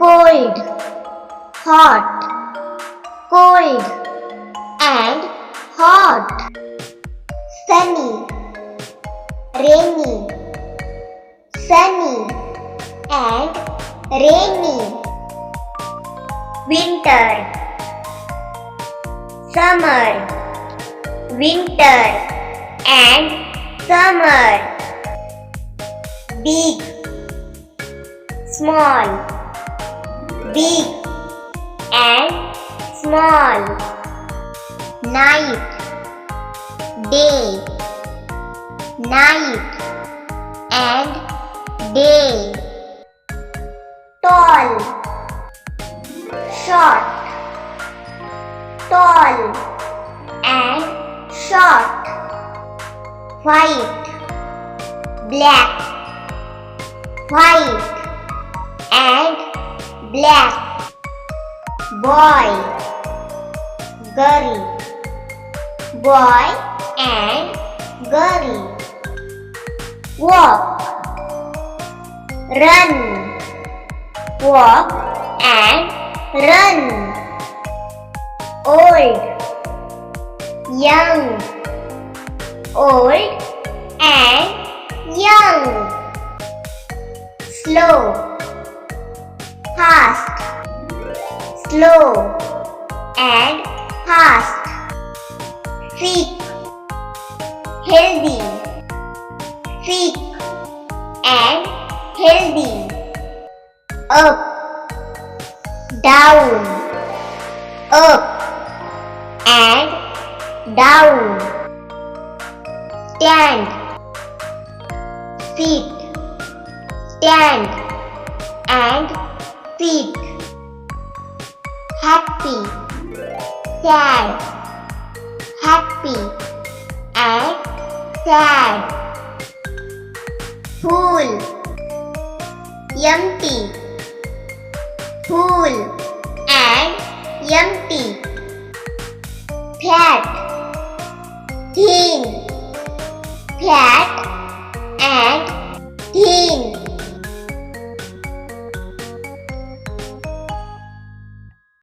cold, hot, cold and hot, sunny, rainy, sunny and rainy, winter, summer, winter and summer, big, small, big and small, night, day, night and day, tall, short, tall and short, white, black, white and black, boy, girl, boy and girl, walk, run, walk and run, old, young, old and young, slow, fast, slow and fast, sick, healthy, sick and healthy, up, down, up and down, stand, sit, stand and sit, happy, sad, happy and sad, full, empty, full and empty.